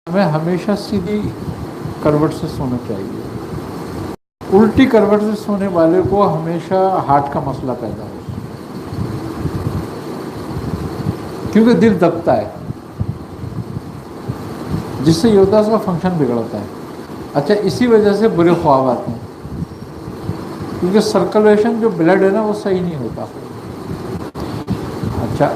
ہمیں ہمیشہ سیدھی کروٹ سے سونا چاہیے. الٹی کروٹ سے سونے والے کو ہمیشہ ہارٹ کا مسئلہ پیدا ہوتا ہے، کیونکہ دل دبتا ہے، جس سے یہ ہوتا ہے اس کا فنکشن بگڑتا ہے. اچھا، اسی وجہ سے برے خواب آتے ہیں، کیونکہ سرکولیشن جو بلڈ ہے نا وہ صحیح نہیں ہوتا. اچھا،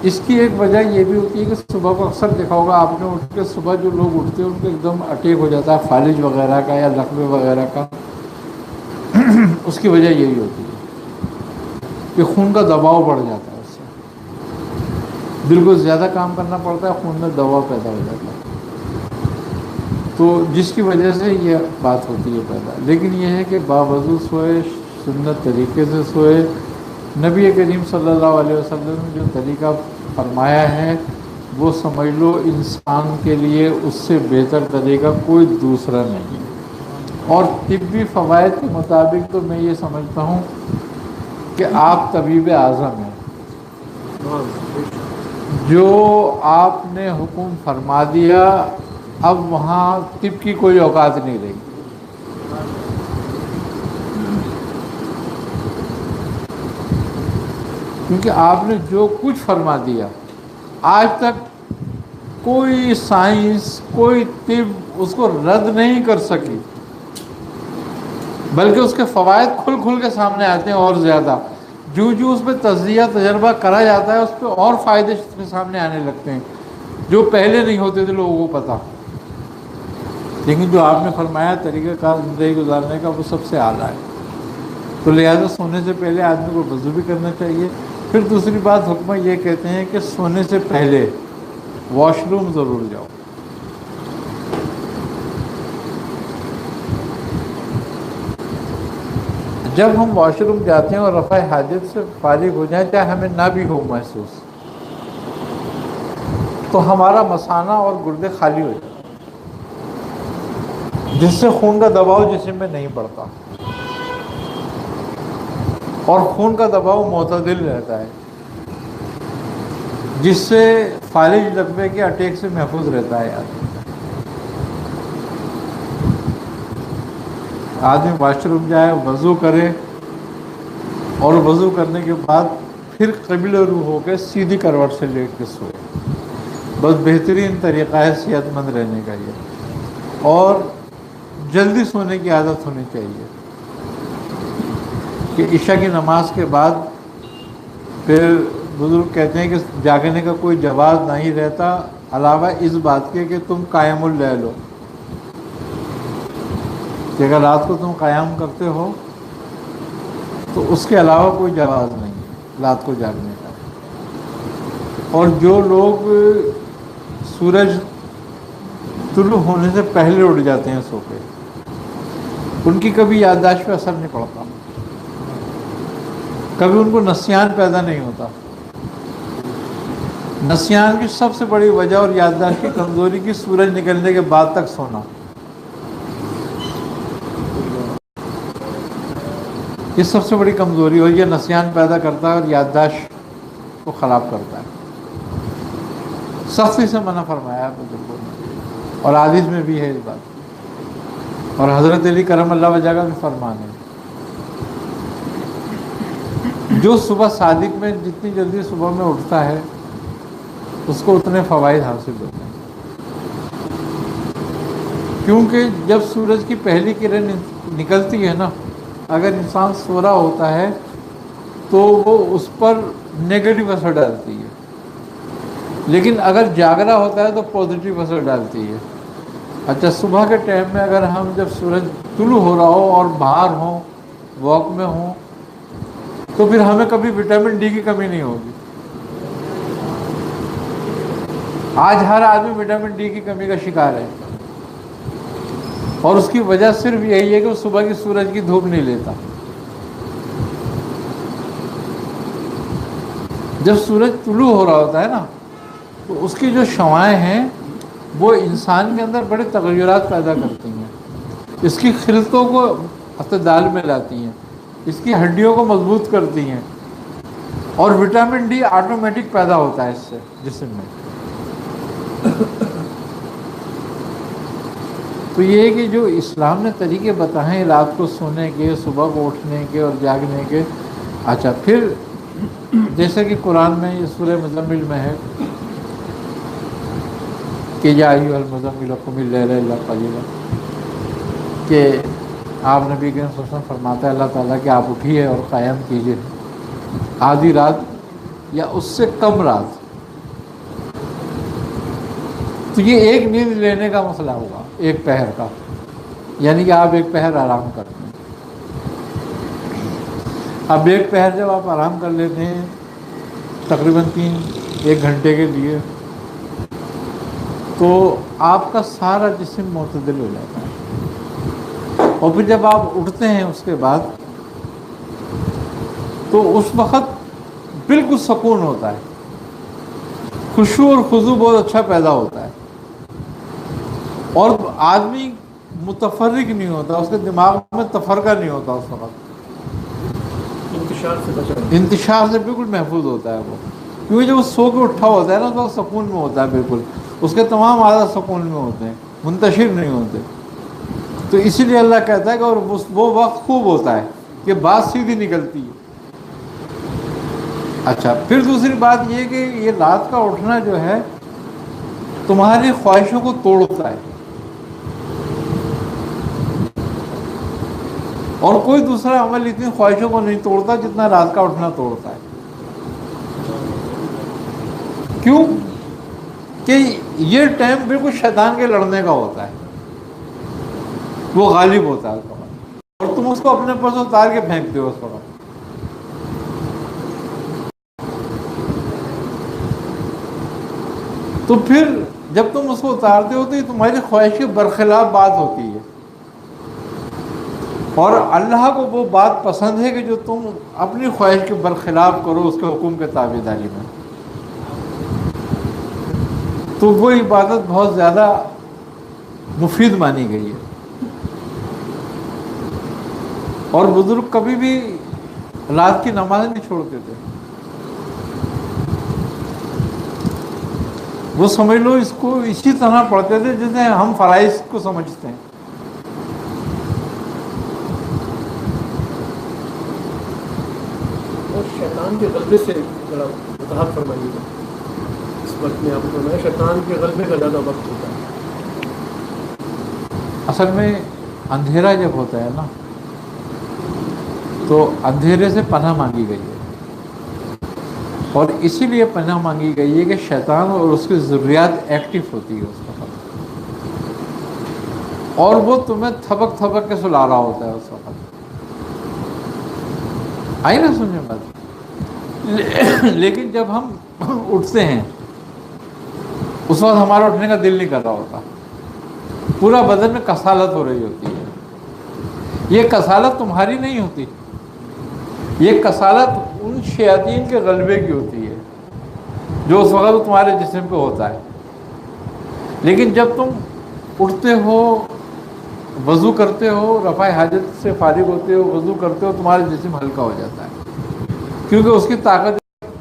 اس کی ایک وجہ یہ بھی ہوتی ہے کہ صبح کو اکثر دیکھا ہوگا آپ نے، اٹھ کے صبح جو لوگ اٹھتے ہیں ان کو ایک دم اٹیک ہو جاتا ہے فالج وغیرہ کا یا لقوے وغیرہ کا. اس کی وجہ یہی ہوتی ہے کہ خون کا دباؤ بڑھ جاتا ہے، اس سے دل کو زیادہ کام کرنا پڑتا ہے، خون میں دباؤ پیدا ہو جاتا ہے، تو جس کی وجہ سے یہ بات ہوتی ہے پیدا. لیکن یہ ہے کہ باوضو سوئے، سنت طریقے سے سوئے. نبی کریم صلی اللہ علیہ وسلم نے جو طریقہ فرمایا ہے وہ سمجھ لو انسان کے لیے اس سے بہتر طریقہ کوئی دوسرا نہیں ہے. اور طبی فوائد کے مطابق تو میں یہ سمجھتا ہوں کہ آپ طبیب اعظم ہیں. جو آپ نے حکم فرما دیا اب وہاں طب کی کوئی اوقات نہیں رہی. کیونکہ آپ نے جو کچھ فرما دیا آج تک کوئی سائنس، کوئی طب اس کو رد نہیں کر سکی، بلکہ اس کے فوائد کھل کھل کے سامنے آتے ہیں اور زیادہ. جو اس پہ تجزیہ تجربہ کرا جاتا ہے اس پہ اور فائدے اس کے سامنے آنے لگتے ہیں جو پہلے نہیں ہوتے تھے لوگوں کو پتہ. لیکن جو آپ نے فرمایا طریقہ کار زندگی گزارنے کا وہ سب سے اعلیٰ ہے. تو لہٰذا سونے سے پہلے آدمی کو وضو بھی کرنا چاہیے. پھر دوسری بات حکمہ یہ کہتے ہیں کہ سونے سے پہلے واش روم ضرور جاؤ. جب ہم واش روم جاتے ہیں اور رفع حاجت سے فارغ ہو جائیں، چاہے ہمیں نہ بھی ہو محسوس، تو ہمارا مثانہ اور گردے خالی ہو جاتے ہیں، جس سے خون کا دباؤ جسم میں نہیں پڑتا اور خون کا دباؤ معتدل رہتا ہے، جس سے فالج لقوے کے اٹیک سے محفوظ رہتا ہے. آدمی واش روم جائے، وضو کرے، اور وضو کرنے کے بعد پھر قبلہ رو ہو کے سیدھی کروٹ سے لیٹ کے سوئے. بس بہترین طریقہ ہے صحت مند رہنے کا یہ. اور جلدی سونے کی عادت ہونی چاہیے کہ عشاء کی نماز کے بعد پھر بزرگ کہتے ہیں کہ جاگنے کا کوئی جواز نہیں رہتا علاوہ اس بات کے کہ تم قائم اللیل ہو، کہ اگر رات کو تم قیام کرتے ہو تو اس کے علاوہ کوئی جواز نہیں ہے رات کو جاگنے کا. اور جو لوگ سورج طلوع ہونے سے پہلے اٹھ جاتے ہیں سو کے، ان کی کبھی یادداشت پہ اثر نہیں پڑتا، کبھی ان کو نسیان پیدا نہیں ہوتا. نسیان کی سب سے بڑی وجہ اور یادداشت کی کمزوری کی سورج نکلنے کے بعد تک سونا، یہ سب سے بڑی کمزوری اور یہ نسیان پیدا کرتا ہے اور یادداشت کو خراب کرتا ہے. سختی سے منع فرمایا ہے بزرگوں نے، اور حدیث میں بھی ہے اس بات، اور حضرت علی کرم اللہ وجہ کا بھی فرمان ہے. جو صبح صادق میں جتنی جلدی صبح میں اٹھتا ہے اس کو اتنے فوائد حاصل ہوتے ہیں، کیونکہ جب سورج کی پہلی کرن نکلتی ہے نا، اگر انسان سو رہا ہوتا ہے تو وہ اس پر نیگیٹو اثر ڈالتی ہے، لیکن اگر جاگ رہا ہوتا ہے تو پازیٹیو اثر ڈالتی ہے. اچھا، صبح کے ٹائم میں اگر ہم جب سورج طلوع ہو رہا ہو اور باہر ہوں، واک میں ہوں، تو پھر ہمیں کبھی وٹامن ڈی کی کمی نہیں ہوگی. آج ہر آدمی وٹامن ڈی کی کمی کا شکار ہے، اور اس کی وجہ صرف یہی ہے کہ وہ صبح کی سورج کی دھوپ نہیں لیتا. جب سورج طلوع ہو رہا ہوتا ہے نا تو اس کی جو شعاعیں ہیں وہ انسان کے اندر بڑے تغیرات پیدا کرتی ہیں، اس کی خلقوں کو اعتدال میں لاتی ہیں، اس کی ہڈیوں کو مضبوط کرتی ہیں، اور وٹامن ڈی آٹومیٹک پیدا ہوتا ہے اس سے جسم میں. تو یہ ہے کہ جو اسلام نے طریقے بتائے ہیں رات کو سونے کے، صبح کو اٹھنے کے اور جاگنے کے. اچھا پھر جیسے کہ قرآن میں یہ سورہ مزمل میں ہے کہ یا ایھا المزمل قم اللیل الا قلیلا، کہ آپ نبی کریم صلی اللہ علیہ وسلم فرماتا ہے اللہ تعالیٰ کہ آپ اٹھیے اور قیام کیجیے آدھی رات یا اس سے کم رات. تو یہ ایک نیند لینے کا مسئلہ ہوگا ایک پہر کا، یعنی کہ آپ ایک پہر آرام کرتے ہیں. اب ایک پہر جب آپ آرام کر لیتے ہیں تقریباً 1 گھنٹے کے لیے، تو آپ کا سارا جسم معتدل ہو جاتا ہے. اور پھر جب آپ اٹھتے ہیں اس کے بعد تو اس وقت بالکل سکون ہوتا ہے، خشوع اور خضوع بہت اچھا پیدا ہوتا ہے، اور آدمی متفرق نہیں ہوتا، اس کے دماغ میں تفرقہ نہیں ہوتا اس وقت، انتشار سے بالکل محفوظ ہوتا ہے وہ. کیونکہ جب وہ سو کے اٹھا ہوتا ہے نا تو سکون میں ہوتا ہے، بالکل اس کے تمام اعضاء سکون میں ہوتے ہیں، منتشر نہیں ہوتے. تو اسی لیے اللہ کہتا ہے کہ اور وہ وقت خوب ہوتا ہے کہ بات سیدھی نکلتی ہے. اچھا پھر دوسری بات یہ کہ یہ رات کا اٹھنا جو ہے تمہاری خواہشوں کو توڑتا ہے، اور کوئی دوسرا عمل اتنی خواہشوں کو نہیں توڑتا جتنا رات کا اٹھنا توڑتا ہے. کیوں کہ یہ ٹائم بالکل شیطان کے لڑنے کا ہوتا ہے، وہ غالب ہوتا ہے اس وقت، اور تم اس کو اپنے پر سے اتار کے پھینکتے ہو اس وقت. تو پھر جب تم اس کو اتارتے ہو تو یہ تمہاری خواہش کے برخلاف بات ہوتی ہے، اور اللہ کو وہ بات پسند ہے کہ جو تم اپنی خواہش کے برخلاف کرو اس کے حکم کے تابع داری میں. تو وہ عبادت بہت زیادہ مفید مانی گئی ہے. اور بزرگ کبھی بھی رات کی نماز نہیں چھوڑتے تھے. وہ سمجھ لو اس کو اسی طرح پڑھتے تھے جیسے ہم فرائض کو سمجھتے ہیں. اور شیطان کے غلبے سے ذرا وضاحت فرمائیے گا. اس وقت میں آپ کو فرمایا شیطان کے غلبے کا زیادہ وقت ہوتا ہے. اصل میں اندھیرا جب ہوتا ہے نا تو اندھیرے سے پناہ مانگی گئی ہے، اور اسی لیے پناہ مانگی گئی ہے کہ شیطان اور اس کی ضروریات ایکٹیو ہوتی ہے اس وقت، اور وہ تمہیں تھبک تھبک کے سلا رہا ہوتا ہے اس وقت. آئی نا سمجھے بات؟ لیکن جب ہم اٹھتے ہیں اس وقت ہمارا اٹھنے کا دل نہیں کر رہا ہوتا، پورا بدن میں کسالت ہو رہی ہوتی ہے. یہ کسالت تمہاری نہیں ہوتی، یہ کسالت ان شیاطین کے غلبے کی ہوتی ہے جو اس وقت تمہارے جسم پہ ہوتا ہے. لیکن جب تم اٹھتے ہو، وضو کرتے ہو، رفع حاجت سے فارغ ہوتے ہو، وضو کرتے ہو، تمہارا جسم ہلکا ہو جاتا ہے، کیونکہ اس کی طاقت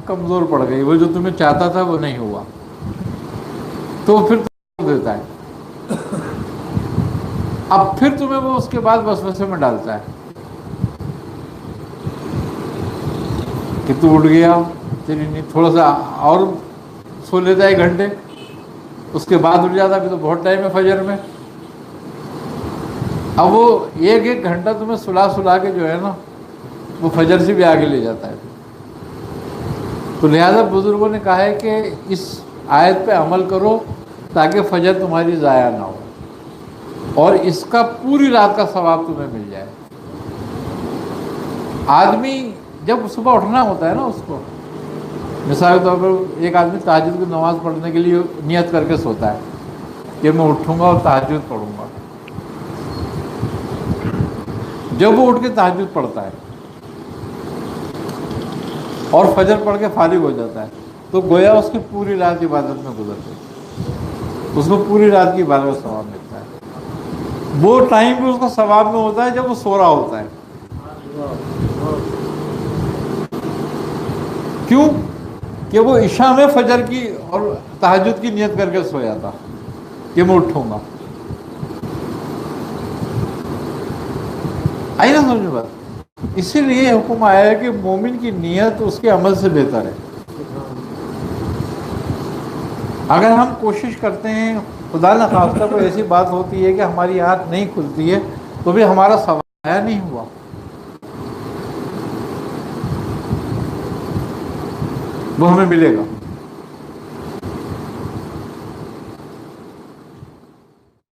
کمزور پڑ گئی، وہ جو تمہیں چاہتا تھا وہ نہیں ہوا، تو پھر دیتا ہے. اب پھر تمہیں وہ اس کے بعد وسوسے میں ڈالتا ہے کہ تو اٹھ گیا، تیری نیند تھوڑا سا اور سو لیتا ہے 1 گھنٹے، اس کے بعد اٹھ جاتا ہے، پھر تو بہت ٹائم ہے فجر میں. اب وہ 1 گھنٹہ تمہیں سلا کے جو ہے نا وہ فجر سے بھی آگے لے جاتا ہے. تو لہذا بزرگوں نے کہا ہے کہ اس آیت پہ عمل کرو تاکہ فجر تمہاری ضائع نہ ہو اور اس کا پوری رات کا ثواب تمہیں مل جائے. آدمی جب صبح اٹھنا ہوتا ہے نا، اس کو مثال کے طور پر ایک آدمی تہجد کی نماز پڑھنے کے لیے نیت کر کے سوتا ہے کہ میں اٹھوں گا اور تہجد پڑھوں گا. جب وہ اٹھ کے تہجد پڑھتا ہے اور فجر پڑھ کے فارغ ہو جاتا ہے تو گویا اس کی پوری رات عبادت میں گزر گئی، اس کو پوری رات کی عبادت کا ثواب ملتا ہے. وہ ٹائم بھی اس کا ثواب میں ہوتا ہے جب وہ سو رہا ہوتا ہے. کیوں کہ وہ عشاء میں فجر کی اور تہجد کی نیت کر کے سویا تھا کہ میں اٹھوں گا. سمجھ بات. اسی لیے حکم آیا ہے کہ مومن کی نیت اس کے عمل سے بہتر ہے. اگر ہم کوشش کرتے ہیں، خدا نہ خواستہ کوئی ایسی بات ہوتی ہے کہ ہماری آنکھ نہیں کھلتی ہے، تو بھی ہمارا ثواب نہیں ہوا. وہ ہمیں ملے گا.